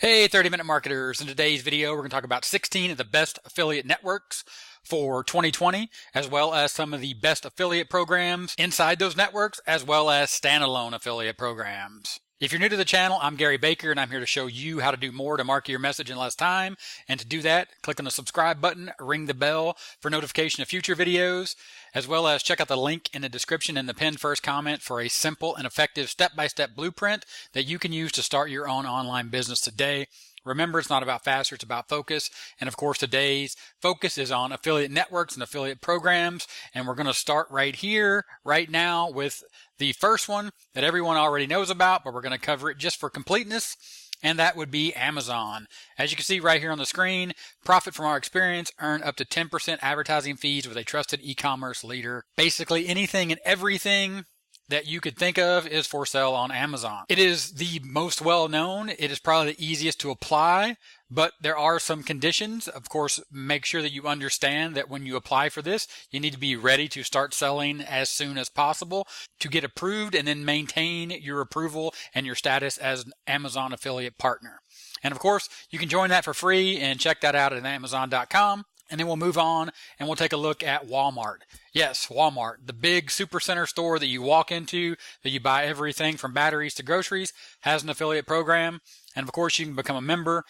Hey 30-minute marketers, in today's video we're going to talk about 16 of the best affiliate networks for 2020, as well as some of the best affiliate programs inside those networks, as well as standalone affiliate programs. If you're new to the channel, I'm Gary Baker and I'm here to show you how to do more to market your message in less time. And to do that, click on the subscribe button, ring the bell for notification of future videos, as well as check out the link in the description and the pinned first comment for a simple and effective step-by-step blueprint that you can use to start your own online business today. Remember, it's not about faster, it's about focus. And of course, today's focus is on affiliate networks and affiliate programs. And we're going to start right here, right now, with the first one that everyone already knows about, but we're going to cover it just for completeness. And that would be Amazon. As you can see right here on the screen, profit from our experience, earn up to 10% advertising fees with a trusted e-commerce leader. Basically anything and everything that you could think of is for sale on Amazon. It is the most well-known. It is probably the easiest to apply, but there are some conditions. Of course, make sure that you understand that when you apply for this, you need to be ready to start selling as soon as possible to get approved and then maintain your approval and your status as an Amazon affiliate partner. And of course, you can join that for free and check that out at Amazon.com. And then we'll move on and we'll take a look at Walmart. Yes, Walmart, the big supercenter store that you walk into, that you buy everything from batteries to groceries, has an affiliate program. And of course, you can become a member.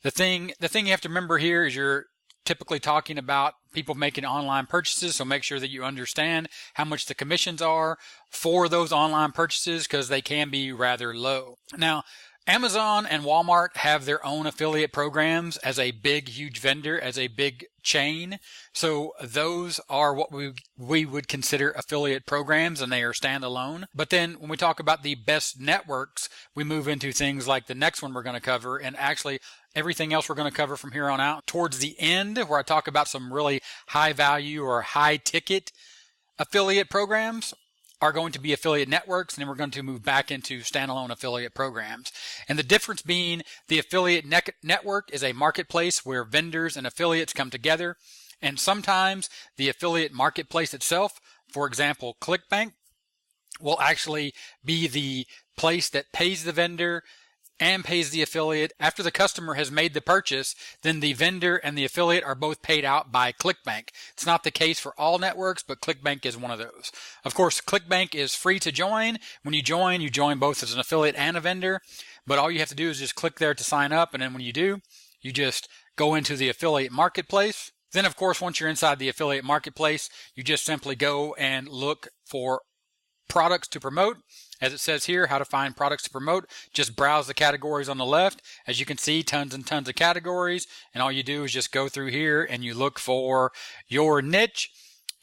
The thing you have to remember here is you're typically talking about people making online purchases. So make sure that you understand how much the commissions are for those online purchases, because they can be rather low. Now, Amazon and Walmart have their own affiliate programs as a big, huge vendor, as a big chain. So those are what we would consider affiliate programs, and they are standalone. But then when we talk about the best networks, we move into things like the next one we're going to cover, and actually everything else we're going to cover from here on out towards the end, where I talk about some really high value or high ticket affiliate programs, are going to be affiliate networks, and then we're going to move back into standalone affiliate programs. And the difference being, the affiliate network is a marketplace where vendors and affiliates come together, and sometimes the affiliate marketplace itself, for example, Clickbank, will actually be the place that pays the vendor and pays the affiliate. After the customer has made the purchase, then the vendor and the affiliate are both paid out by Clickbank. It's not the case for all networks, but Clickbank is one of those. Of course, Clickbank is free to join. When you join both as an affiliate and a vendor, but all you have to do is just click there to sign up, and then when you do, you just go into the affiliate marketplace. Then, of course, once you're inside the affiliate marketplace, you just simply go and look for products to promote. As it says here, how to find products to promote. Just browse the categories on the left. As you can see, tons and tons of categories. And all you do is just go through here and you look for your niche,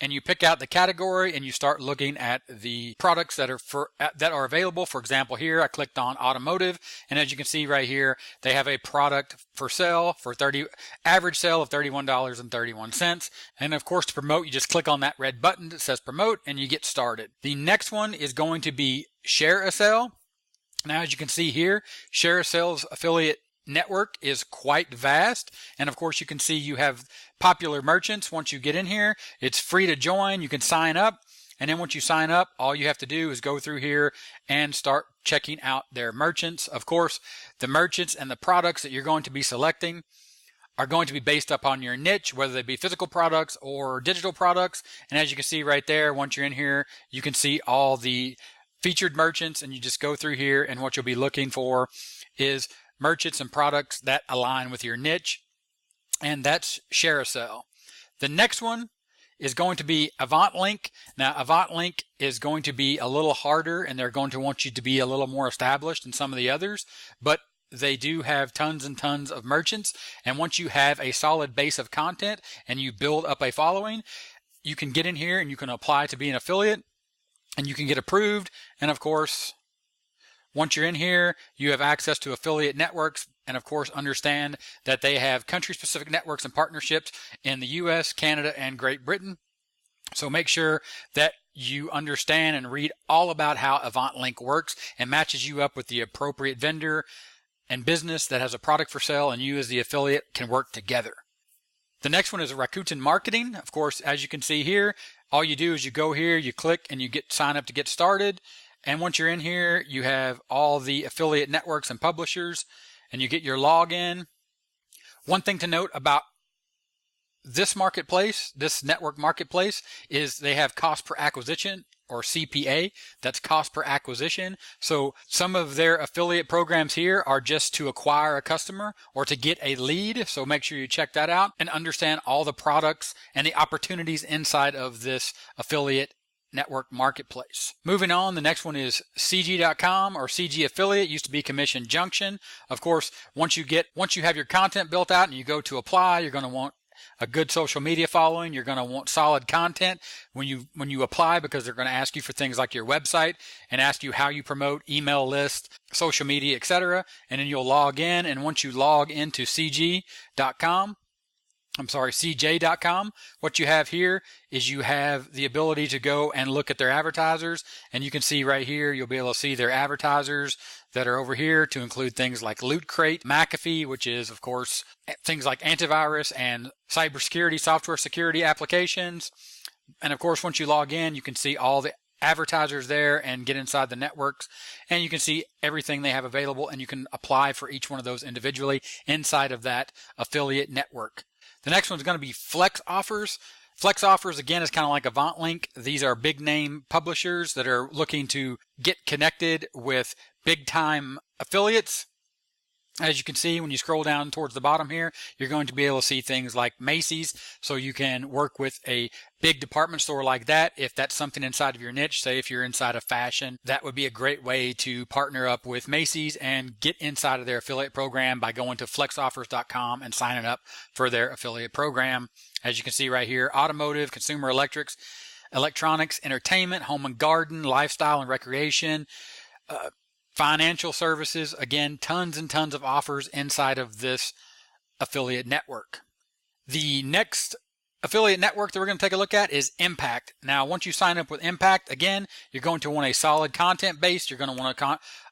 and you pick out the category and you start looking at the products that are available. For example, here I clicked on automotive, and as you can see right here, they have a product for sale for average sale of $31.31. And of course, to promote, you just click on that red button that says promote and you get started. The next one is going to be ShareACell. Now, as you can see here, ShareACell's affiliate network is quite vast, and of course you can see you have popular merchants. Once you get in here, it's free to join. You can sign up, and then once you sign up, all you have to do is go through here and start checking out their merchants. Of course, the merchants and the products that you're going to be selecting are going to be based upon your niche, whether they be physical products or digital products. And as you can see right there, once you're in here, you can see all the featured merchants, and you just go through here, and what you'll be looking for is merchants and products that align with your niche, and that's ShareACell. The next one is going to be Avantlink. Now, Avantlink is going to be a little harder, and they're going to want you to be a little more established than some of the others, but they do have tons and tons of merchants, and once you have a solid base of content and you build up a following, you can get in here and you can apply to be an affiliate, and you can get approved. And of course, once you're in here, you have access to affiliate networks, and of course understand that they have country-specific networks and partnerships in the US, Canada, and Great Britain. So make sure that you understand and read all about how Avantlink works and matches you up with the appropriate vendor and business that has a product for sale, and you as the affiliate can work together. The next one is Rakuten Marketing. Of course, as you can see here, all you do is you go here, you click, and you sign up to get started. And once you're in here, you have all the affiliate networks and publishers. and you get your login. One thing to note about this marketplace, this network marketplace, is they have cost per acquisition, or CPA. That's cost per acquisition. So some of their affiliate programs here are just to acquire a customer or to get a lead. So make sure you check that out and understand all the products and the opportunities inside of this affiliate network marketplace. Moving on, the next one is CG.com, or CG Affiliate. Used to be Commission Junction. Of course, once you have your content built out and you go to apply, you're going to want a good social media following. You're going to want solid content when you apply, because they're going to ask you for things like your website and ask you how you promote, email list, social media, etc. And then you'll log in. And once you log into CJ.com, what you have here is you have the ability to go and look at their advertisers. And you can see right here, you'll be able to see their advertisers that are over here, to include things like Loot Crate, McAfee, which is, of course, things like antivirus and cybersecurity, software security applications. And of course, once you log in, you can see all the advertisers there and get inside the networks, and you can see everything they have available, and you can apply for each one of those individually inside of that affiliate network. The next one's going to be FlexOffers. FlexOffers, again, is kind of like Avantlink. These are big name publishers that are looking to get connected with big time affiliates. As you can see, when you scroll down towards the bottom here, you're going to be able to see things like Macy's. So you can work with a big department store like that. If that's something inside of your niche, say if you're inside of fashion, that would be a great way to partner up with Macy's and get inside of their affiliate program by going to flexoffers.com and signing up for their affiliate program. As you can see right here, automotive, consumer electronics, entertainment, home and garden, lifestyle and recreation, financial services. Again, tons and tons of offers inside of this affiliate network. The next affiliate network that we're going to take a look at is Impact. Now, once you sign up with Impact, again, you're going to want a solid content base. You're going to want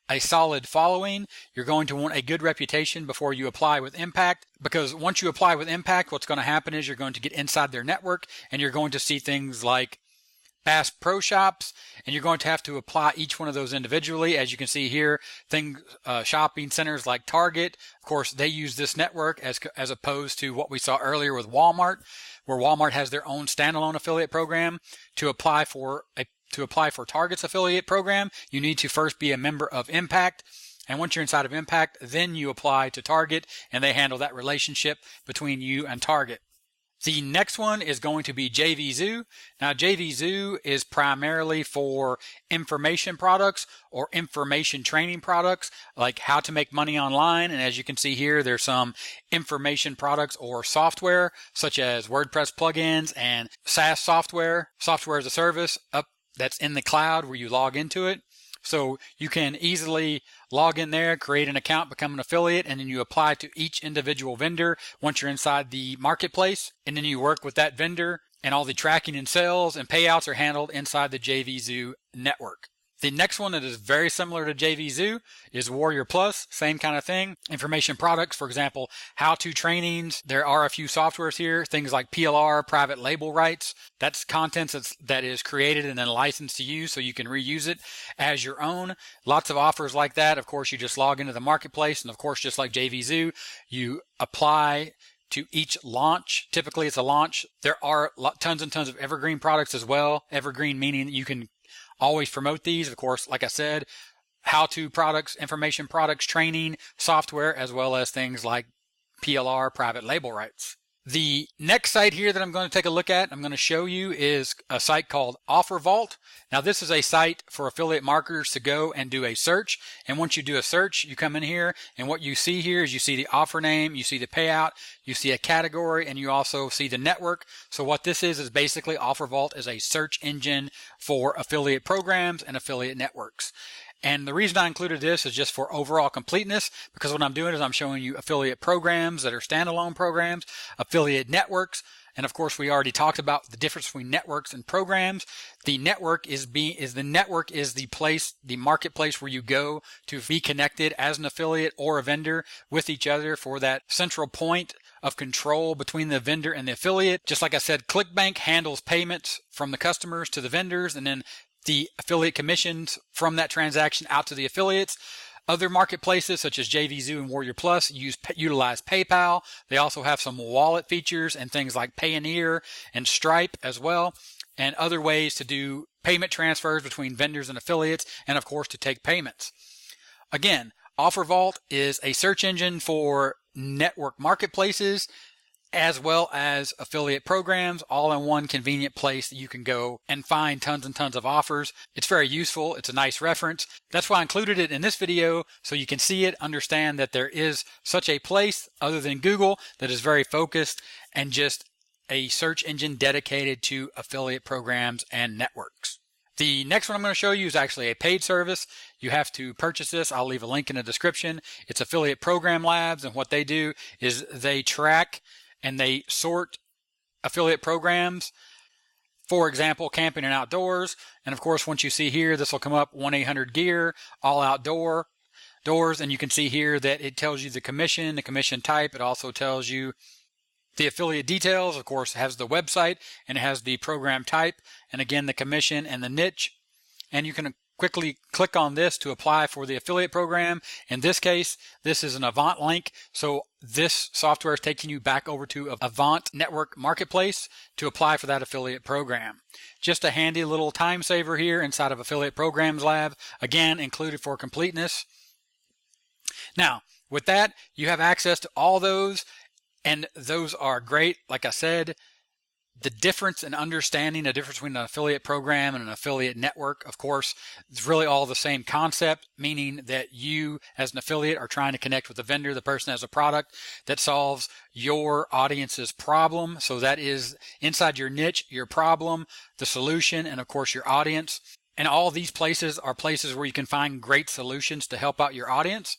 a solid following. You're going to want a good reputation before you apply with Impact, because once you apply with Impact, what's going to happen is you're going to get inside their network and you're going to see things like Bass Pro Shops, and you're going to have to apply each one of those individually. As you can see here, shopping centers like Target, of course, they use this network as opposed to what we saw earlier with Walmart, where Walmart has their own standalone affiliate program. To apply for Target's affiliate program, you need to first be a member of Impact. And once you're inside of Impact, then you apply to Target, and they handle that relationship between you and Target. The next one is going to be JVZoo. Now, JVZoo is primarily for information products or information training products, like how to make money online. And as you can see here, there's some information products or software, such as WordPress plugins and SaaS software as a service that's in the cloud where you log into it. So you can easily log in there, create an account, become an affiliate, and then you apply to each individual vendor once you're inside the marketplace. And then you work with that vendor, and all the tracking and sales and payouts are handled inside the JVZoo network. The next one that is very similar to JVZoo is WarriorPlus. Same kind of thing. Information products, for example, how-to trainings. There are a few softwares here, things like PLR, private label rights. That's content that is created and then licensed to you, so you can reuse it as your own. Lots of offers like that. Of course, you just log into the marketplace, and of course, just like JVZoo, you apply to each launch. Typically, it's a launch. There are tons and tons of evergreen products as well. Evergreen meaning that you can always promote these. Of course, like I said, how-to products, information products, training, software, as well as things like PLR, private label rights. The next site here that I'm going to take a look at, I'm going to show you, is a site called Offer Vault. Now, this is a site for affiliate marketers to go and do a search. And once you do a search, you come in here, and what you see here is you see the offer name, you see the payout, you see a category, and you also see the network. So what this is basically Offer Vault is a search engine for affiliate programs and affiliate networks. And the reason I included this is just for overall completeness, because what I'm doing is I'm showing you affiliate programs that are standalone programs, affiliate networks, and of course we already talked about the difference between networks and programs. The network is the marketplace where you go to be connected as an affiliate or a vendor with each other for that central point of control between the vendor and the affiliate. Just like I said, Clickbank handles payments from the customers to the vendors, and then the affiliate commissions from that transaction out to the affiliates. Other marketplaces such as JVZoo and WarriorPlus utilize PayPal. They also have some wallet features and things like Payoneer and Stripe as well, and other ways to do payment transfers between vendors and affiliates, and of course to take payments. Again, OfferVault is a search engine for network marketplaces as well as affiliate programs, all in one convenient place that you can go and find tons and tons of offers. It's very useful. It's a nice reference. That's why I included it in this video, so you can see it, understand that there is such a place other than Google that is very focused and just a search engine dedicated to affiliate programs and networks. The next one I'm going to show you is actually a paid service. You have to purchase this. I'll leave a link in the description. It's Affiliate Program Labs, and what they do is they track and they sort affiliate programs. For example, camping and outdoors. And of course, once you see here, this will come up 1-800-GEAR, all outdoors. And you can see here that it tells you the commission type. It also tells you the affiliate details. Of course, it has the website and it has the program type. And again, the commission and the niche. And you can quickly click on this to apply for the affiliate program. In this case, this is an Avantlink. So this software is taking you back over to Avant Network Marketplace to apply for that affiliate program. Just a handy little time saver here inside of Affiliate Programs Lab, again, included for completeness. Now, with that, you have access to all those, and those are great. Like I said, the difference in understanding the difference between an affiliate program and an affiliate network, of course, it's really all the same concept, meaning that you as an affiliate are trying to connect with the vendor, the person has a product that solves your audience's problem. So that is inside your niche, your problem, the solution, and of course your audience. And all these places are places where you can find great solutions to help out your audience.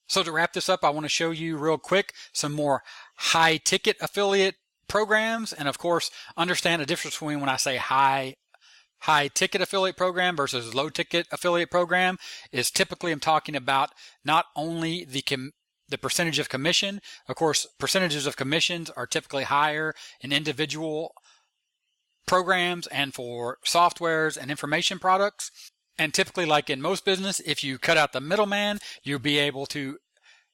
So to wrap this up, I want to show you real quick some more high ticket affiliate programs, and of course understand the difference between when I say high ticket affiliate program versus low ticket affiliate program is typically I'm talking about not only the percentage of commission. Of course, percentages of commissions are typically higher in individual programs and for softwares and information products. And typically, like in most business, if you cut out the middleman, you'll be able to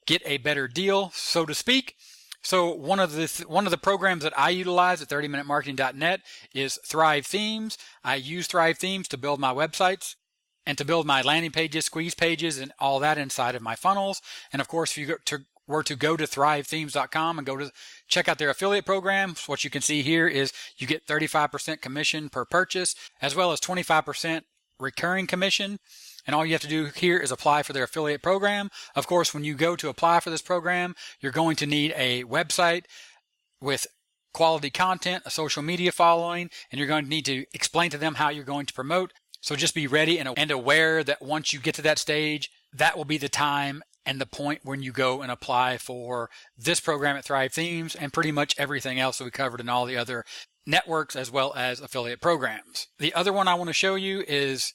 get a better deal, so to speak. So one of the programs that I utilize at 30minutemarketing.net is Thrive Themes. I use Thrive Themes to build my websites and to build my landing pages, squeeze pages, and all that inside of my funnels. And of course, if you were to go to thrivethemes.com and go to check out their affiliate program, what you can see here is you get 35% commission per purchase, as well as 25% recurring commission. And all you have to do here is apply for their affiliate program. Of course, when you go to apply for this program, you're going to need a website with quality content, a social media following, and you're going to need to explain to them how you're going to promote. So just be ready and aware that once you get to that stage, that will be the time and the point when you go and apply for this program at Thrive Themes and pretty much everything else that we covered in all the other networks as well as affiliate programs. The other one I want to show you is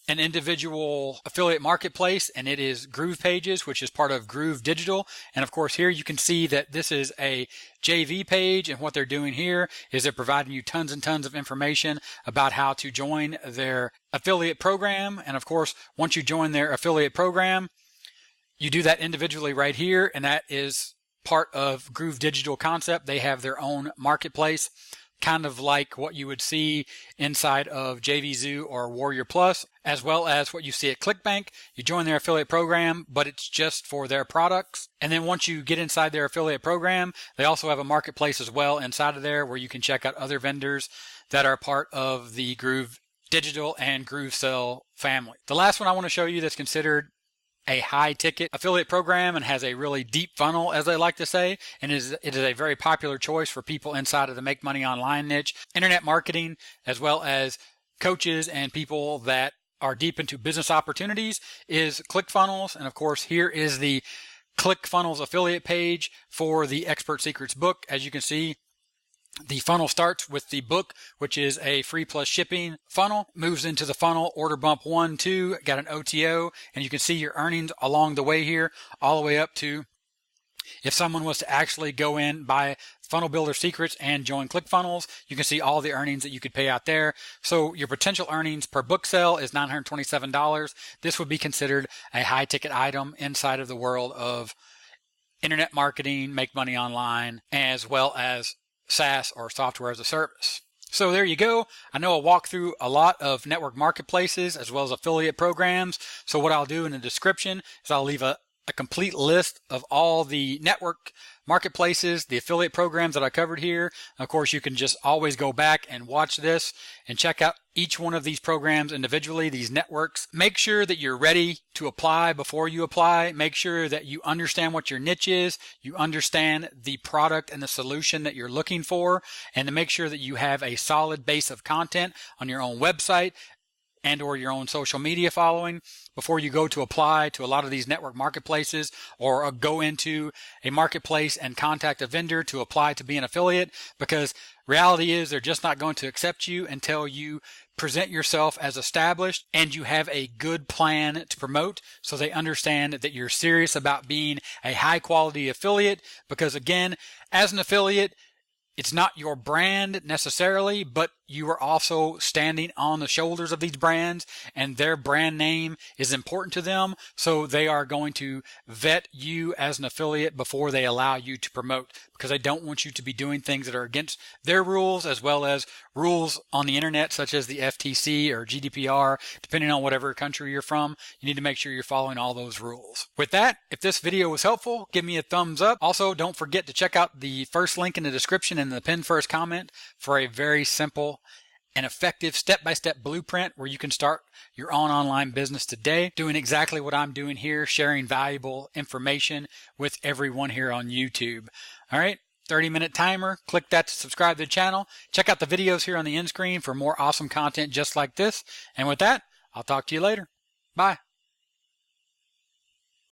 an individual affiliate marketplace, and it is Groov Pages, which is part of GrooveDigital. And of course, here you can see that this is a JV page, and what they're doing here is they're providing you tons and tons of information about how to join their affiliate program. And of course, once you join their affiliate program, you do that individually right here, and that is part of GrooveDigital concept. They have their own marketplace, kind of like what you would see inside of JVZoo or WarriorPlus, as well as what you see at Clickbank. You join their affiliate program, but it's just for their products. And then once you get inside their affiliate program, they also have a marketplace as well inside of there where you can check out other vendors that are part of the GrooveDigital and GrooveCell family. The last one I want to show you that's considered a high ticket affiliate program and has a really deep funnel, as they like to say, and it is a very popular choice for people inside of the make money online niche, internet marketing, as well as coaches and people that are deep into business opportunities, is Clickfunnels. And of course, here is the Clickfunnels affiliate page for the Expert Secrets book. As you can see, the funnel starts with the book, which is a free plus shipping funnel, moves into the funnel, order bump 1, 2, got an OTO, and you can see your earnings along the way here, all the way up to If someone was to actually go in, buy Funnel Builder Secrets and join Clickfunnels, you can see all the earnings that you could pay out there. So your potential earnings per book sale is $927. This would be considered a high ticket item inside of the world of internet marketing, make money online, as well as SaaS or software as a service. So there you go. I know I'll walk through a lot of network marketplaces as well as affiliate programs. So what I'll do in the description is I'll leave a complete list of all the network marketplaces, the affiliate programs that I covered here. Of course, you can just always go back and watch this and check out each one of these programs individually, these networks. Make sure that you're ready to apply before you apply. Make sure that you understand what your niche is, you understand the product and the solution that you're looking for, and to make sure that you have a solid base of content on your own website and or your own social media following before you go to apply to a lot of these network marketplaces or go into a marketplace and contact a vendor to apply to be an affiliate, because reality is they're just not going to accept you until you present yourself as established and you have a good plan to promote, so they understand that you're serious about being a high quality affiliate. Because again, as an affiliate, it's not your brand necessarily, but you are also standing on the shoulders of these brands, and their brand name is important to them. So they are going to vet you as an affiliate before they allow you to promote, because they don't want you to be doing things that are against their rules, as well as rules on the internet, such as the FTC or GDPR, depending on whatever country you're from. You need to make sure you're following all those rules. With that, if this video was helpful, give me a thumbs up. Also, don't forget to check out the first link in the description and the pinned first comment for a very simple and effective step-by-step blueprint where you can start your own online business today, doing exactly what I'm doing here, sharing valuable information with everyone here on YouTube. All right, 30-minute timer. Click that to subscribe to the channel. Check out the videos here on the end screen for more awesome content just like this. And with that, I'll talk to you later. Bye.